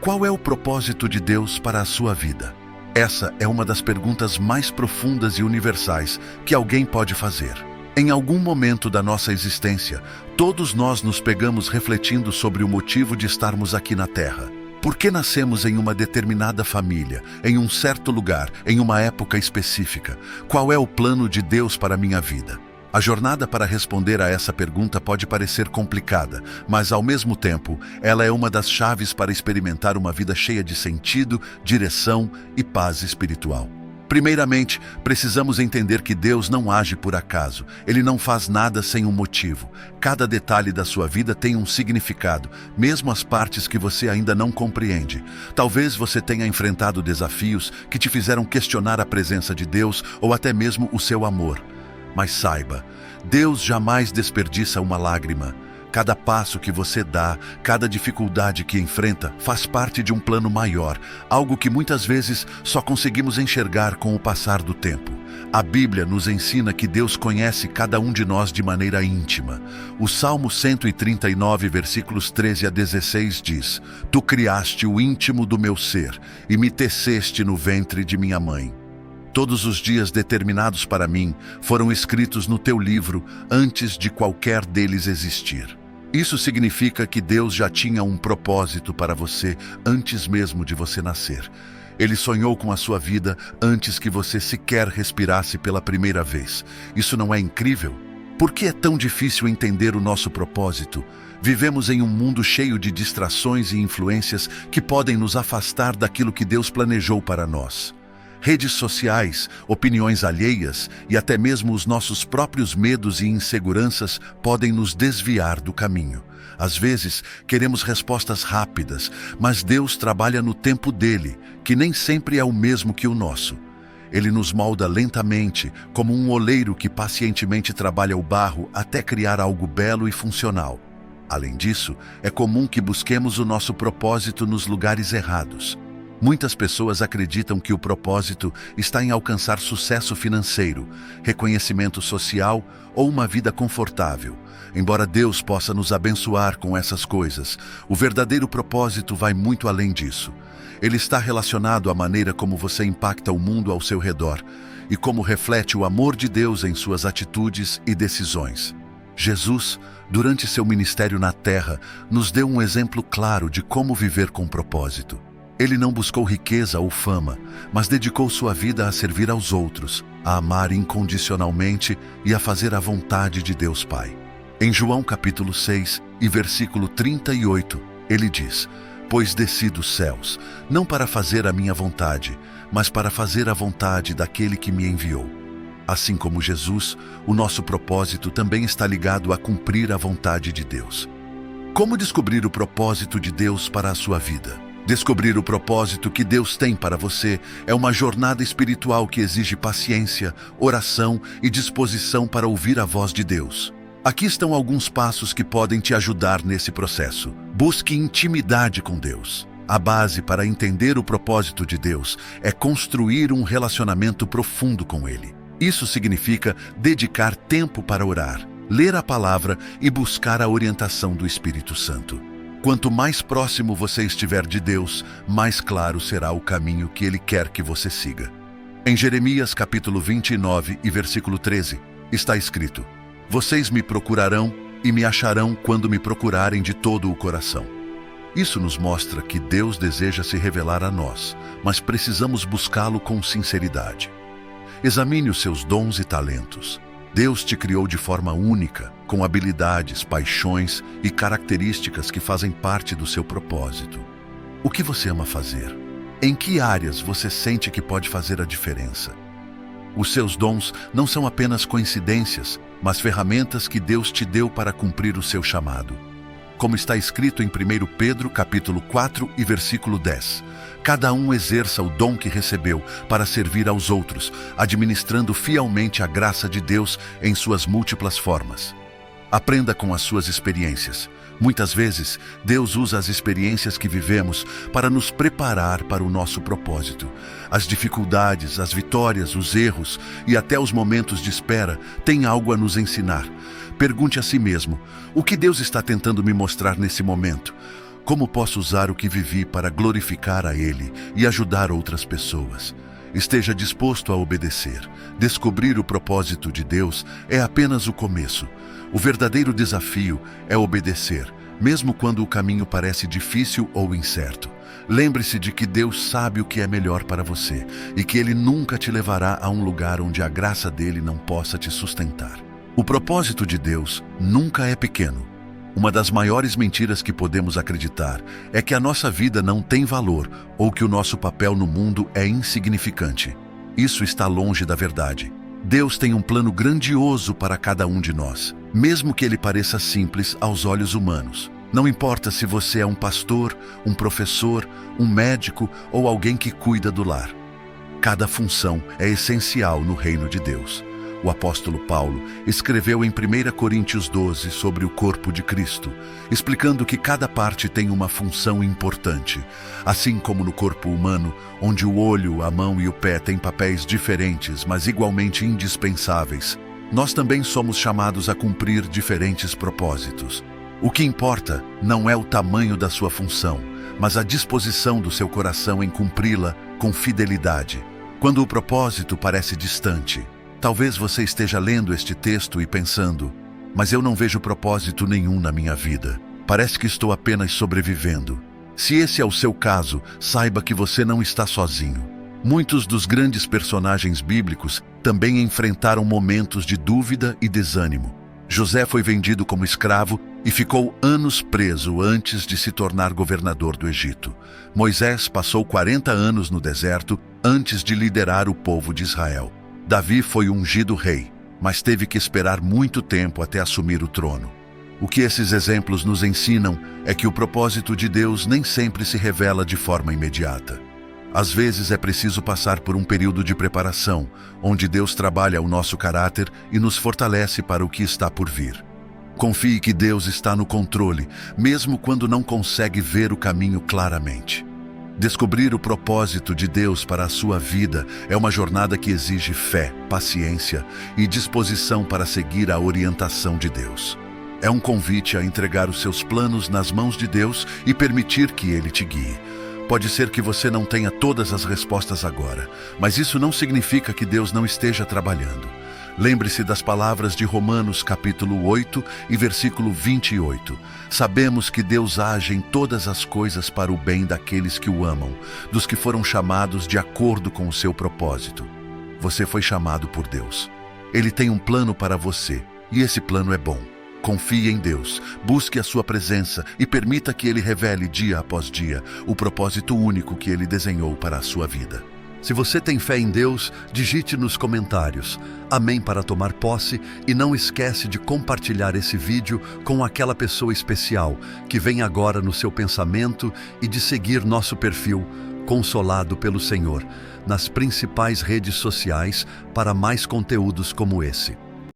Qual é o propósito de Deus para a sua vida? Essa é uma das perguntas mais profundas e universais que alguém pode fazer. Em algum momento da nossa existência, todos nós nos pegamos refletindo sobre o motivo de estarmos aqui na Terra. Por que nascemos em uma determinada família, em um certo lugar, em uma época específica? Qual é o plano de Deus para a minha vida? A jornada para responder a essa pergunta pode parecer complicada, mas ao mesmo tempo, ela é uma das chaves para experimentar uma vida cheia de sentido, direção e paz espiritual. Primeiramente, precisamos entender que Deus não age por acaso. Ele não faz nada sem um motivo. Cada detalhe da sua vida tem um significado, mesmo as partes que você ainda não compreende. Talvez você tenha enfrentado desafios que te fizeram questionar a presença de Deus ou até mesmo o seu amor. Mas saiba, Deus jamais desperdiça uma lágrima. Cada passo que você dá, cada dificuldade que enfrenta, faz parte de um plano maior, algo que muitas vezes só conseguimos enxergar com o passar do tempo. A Bíblia nos ensina que Deus conhece cada um de nós de maneira íntima. O Salmo 139, versículos 13 a 16 diz: Tu criaste o íntimo do meu ser e me teceste no ventre de minha mãe. Todos os dias determinados para mim foram escritos no teu livro antes de qualquer deles existir. Isso significa que Deus já tinha um propósito para você antes mesmo de você nascer. Ele sonhou com a sua vida antes que você sequer respirasse pela primeira vez. Isso não é incrível? Por que é tão difícil entender o nosso propósito? Vivemos em um mundo cheio de distrações e influências que podem nos afastar daquilo que Deus planejou para nós. Redes sociais, opiniões alheias e até mesmo os nossos próprios medos e inseguranças podem nos desviar do caminho. Às vezes, queremos respostas rápidas, mas Deus trabalha no tempo dele, que nem sempre é o mesmo que o nosso. Ele nos molda lentamente, como um oleiro que pacientemente trabalha o barro até criar algo belo e funcional. Além disso, é comum que busquemos o nosso propósito nos lugares errados. Muitas pessoas acreditam que o propósito está em alcançar sucesso financeiro, reconhecimento social ou uma vida confortável. Embora Deus possa nos abençoar com essas coisas, o verdadeiro propósito vai muito além disso. Ele está relacionado à maneira como você impacta o mundo ao seu redor e como reflete o amor de Deus em suas atitudes e decisões. Jesus, durante seu ministério na Terra, nos deu um exemplo claro de como viver com propósito. Ele não buscou riqueza ou fama, mas dedicou sua vida a servir aos outros, a amar incondicionalmente e a fazer a vontade de Deus Pai. Em João capítulo 6 e versículo 38, ele diz: Pois desci dos céus, não para fazer a minha vontade, mas para fazer a vontade daquele que me enviou. Assim como Jesus, o nosso propósito também está ligado a cumprir a vontade de Deus. Como descobrir o propósito de Deus para a sua vida? Descobrir o propósito que Deus tem para você é uma jornada espiritual que exige paciência, oração e disposição para ouvir a voz de Deus. Aqui estão alguns passos que podem te ajudar nesse processo. Busque intimidade com Deus. A base para entender o propósito de Deus é construir um relacionamento profundo com Ele. Isso significa dedicar tempo para orar, ler a palavra e buscar a orientação do Espírito Santo. Quanto mais próximo você estiver de Deus, mais claro será o caminho que Ele quer que você siga. Em Jeremias capítulo 29 e versículo 13, está escrito: Vocês me procurarão e me acharão quando me procurarem de todo o coração. Isso nos mostra que Deus deseja se revelar a nós, mas precisamos buscá-lo com sinceridade. Examine os seus dons e talentos. Deus te criou de forma única, com habilidades, paixões e características que fazem parte do seu propósito. O que você ama fazer? Em que áreas você sente que pode fazer a diferença? Os seus dons não são apenas coincidências, mas ferramentas que Deus te deu para cumprir o seu chamado. Como está escrito em 1 Pedro capítulo 4 e versículo 10, cada um exerça o dom que recebeu para servir aos outros, administrando fielmente a graça de Deus em suas múltiplas formas. Aprenda com as suas experiências. Muitas vezes, Deus usa as experiências que vivemos para nos preparar para o nosso propósito. As dificuldades, as vitórias, os erros e até os momentos de espera têm algo a nos ensinar. Pergunte a si mesmo: o que Deus está tentando me mostrar nesse momento? Como posso usar o que vivi para glorificar a Ele e ajudar outras pessoas? Esteja disposto a obedecer. Descobrir o propósito de Deus é apenas o começo. O verdadeiro desafio é obedecer, mesmo quando o caminho parece difícil ou incerto. Lembre-se de que Deus sabe o que é melhor para você e que Ele nunca te levará a um lugar onde a graça dele não possa te sustentar. O propósito de Deus nunca é pequeno. Uma das maiores mentiras que podemos acreditar é que a nossa vida não tem valor ou que o nosso papel no mundo é insignificante. Isso está longe da verdade. Deus tem um plano grandioso para cada um de nós, mesmo que ele pareça simples aos olhos humanos. Não importa se você é um pastor, um professor, um médico ou alguém que cuida do lar. Cada função é essencial no reino de Deus. O apóstolo Paulo escreveu em 1 Coríntios 12 sobre o corpo de Cristo, explicando que cada parte tem uma função importante. Assim como no corpo humano, onde o olho, a mão e o pé têm papéis diferentes, mas igualmente indispensáveis, nós também somos chamados a cumprir diferentes propósitos. O que importa não é o tamanho da sua função, mas a disposição do seu coração em cumpri-la com fidelidade. Quando o propósito parece distante, talvez você esteja lendo este texto e pensando, mas eu não vejo propósito nenhum na minha vida. Parece que estou apenas sobrevivendo. Se esse é o seu caso, saiba que você não está sozinho. Muitos dos grandes personagens bíblicos também enfrentaram momentos de dúvida e desânimo. José foi vendido como escravo e ficou anos preso antes de se tornar governador do Egito. Moisés passou 40 anos no deserto antes de liderar o povo de Israel. Davi foi ungido rei, mas teve que esperar muito tempo até assumir o trono. O que esses exemplos nos ensinam é que o propósito de Deus nem sempre se revela de forma imediata. Às vezes é preciso passar por um período de preparação, onde Deus trabalha o nosso caráter e nos fortalece para o que está por vir. Confie que Deus está no controle, mesmo quando não consegue ver o caminho claramente. Descobrir o propósito de Deus para a sua vida é uma jornada que exige fé, paciência e disposição para seguir a orientação de Deus. É um convite a entregar os seus planos nas mãos de Deus e permitir que Ele te guie. Pode ser que você não tenha todas as respostas agora, mas isso não significa que Deus não esteja trabalhando. Lembre-se das palavras de Romanos capítulo 8 e versículo 28. Sabemos que Deus age em todas as coisas para o bem daqueles que o amam, dos que foram chamados de acordo com o seu propósito. Você foi chamado por Deus. Ele tem um plano para você, e esse plano é bom. Confie em Deus, busque a sua presença e permita que Ele revele dia após dia o propósito único que Ele desenhou para a sua vida. Se você tem fé em Deus, digite nos comentários amém para tomar posse e não esquece de compartilhar esse vídeo com aquela pessoa especial que vem agora no seu pensamento e de seguir nosso perfil Consolado pelo Senhor nas principais redes sociais para mais conteúdos como esse.